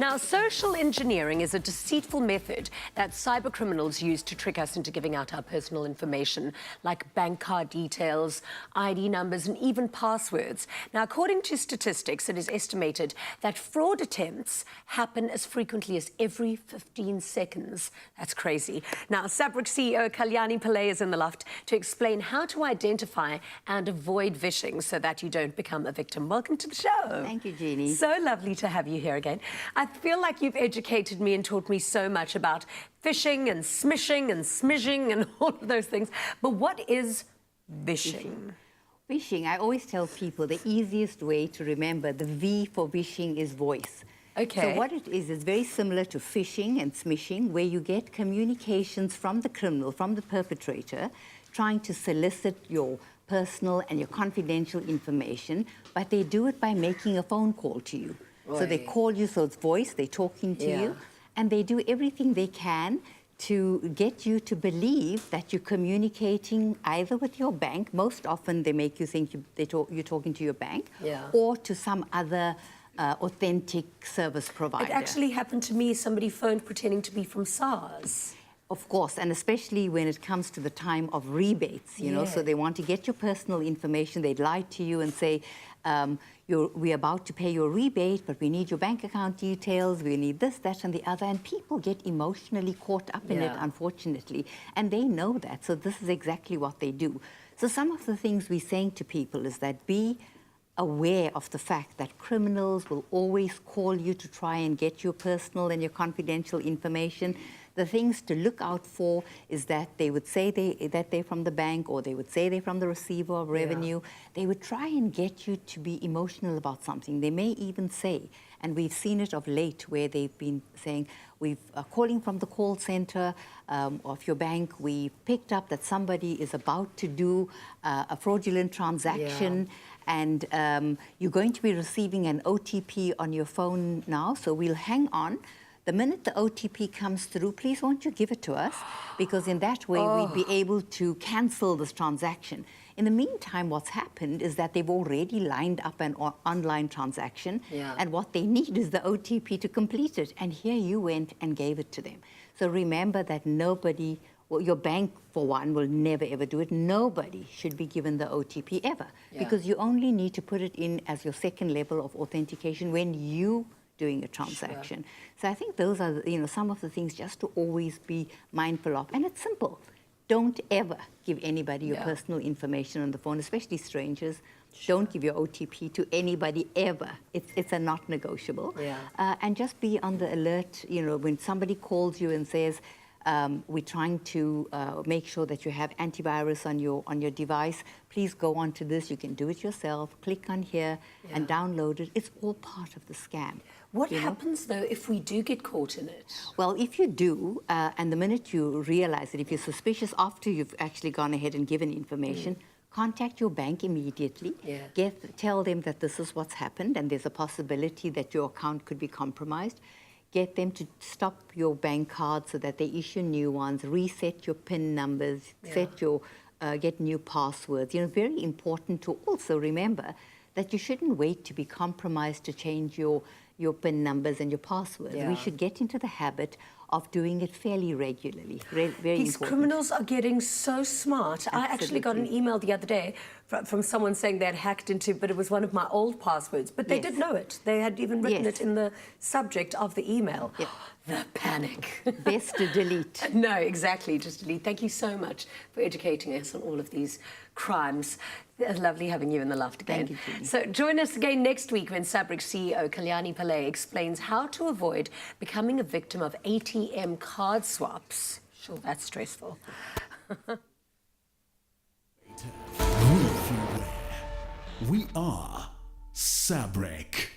Now, social engineering is a deceitful method that cyber criminals use to trick us into giving out our personal information, like bank card details, ID numbers, and even passwords. Now, according to statistics, it is estimated that fraud attempts happen as frequently as every 15 seconds. That's crazy. Now, SABRIC CEO Kalyani Pillay is in the loft to explain how to identify and avoid vishing so that you don't become a victim. Welcome to the show. Thank you, Jeannie. So lovely to have you here again. I feel like you've educated me and taught me so much about phishing and smishing and smidging and all of those things. But what is vishing? Vishing, I always tell people the easiest way to remember the V for vishing is voice. Okay. So what it is very similar to phishing and smishing, where you get communications from the criminal, from the perpetrator, trying to solicit your personal and your confidential information, but they do it by making a phone call to you. Right. So they call you, so it's voice, they're talking to you, and they do everything they can to get you to believe that you're communicating either with your bank, most often they make you think you're talking to your bank, or to some other authentic service provider. It actually happened to me. Somebody phoned pretending to be from SARS. Of course, and especially when it comes to the time of rebates, you know, so they want to get your personal information, they'd lie to you and say, we're about to pay your rebate, but we need your bank account details, we need this, that, and the other, and people get emotionally caught up in it, unfortunately, and they know that, so this is exactly what they do. So some of the things we're saying to people is that be aware of the fact that criminals will always call you to try and get your personal and your confidential information. The things to look out for is that they would say that they're from the bank, or they would say they're from the receiver of revenue. They would try and get you to be emotional about something. They may even say, and we've seen it of late, where they've been saying, we're calling from the call center of your bank. We picked up that somebody is about to do a fraudulent transaction, and you're going to be receiving an OTP on your phone now, so we'll hang on. The minute the OTP comes through, please won't you give it to us? Because in that way, we'd be able to cancel this transaction. In the meantime, what's happened is that they've already lined up an online transaction, and what they need is the OTP to complete it. And here you went and gave it to them. So remember that nobody, well, your bank, for one, will never, ever do it. Nobody should be given the OTP ever, because you only need to put it in as your second level of authentication when you doing a transaction. So I think those are, you know, some of the things just to always be mindful of. And it's simple. Don't ever give anybody your personal information on the phone, especially strangers. Don't give your OTP to anybody ever. It's a not negotiable. And just be on the alert, you know, when somebody calls you and says, we're trying to make sure that you have antivirus on your device. Please go on to this. You can do it yourself. Click on here and download it. It's all part of the scam. What happens, though, if we do get caught in it? Well, if you do, and the minute you realize it, if you're suspicious after you've actually gone ahead and given information, contact your bank immediately. Tell them that this is what's happened and there's a possibility that your account could be compromised. Get them to stop your bank cards so that they issue new ones, reset your PIN numbers, get new passwords. You know, very important to also remember that you shouldn't wait to be compromised to change your PIN numbers and your passwords. We should get into the habit of doing it fairly regularly. These criminals are getting so smart. I actually got an email the other day from someone saying they had hacked into, but it was one of my old passwords. But they did know it. They had even written it in the subject of the email. The panic. Best to delete. No, exactly, just delete. Thank you so much for educating us on all of these crimes. It's lovely having you in the loft again. Thank you, Julie. So join us again next week when SABRIC CEO Kalyani Pillay explains how to avoid becoming a victim of ATM card swaps. Sure, that's stressful. We are SABRIC.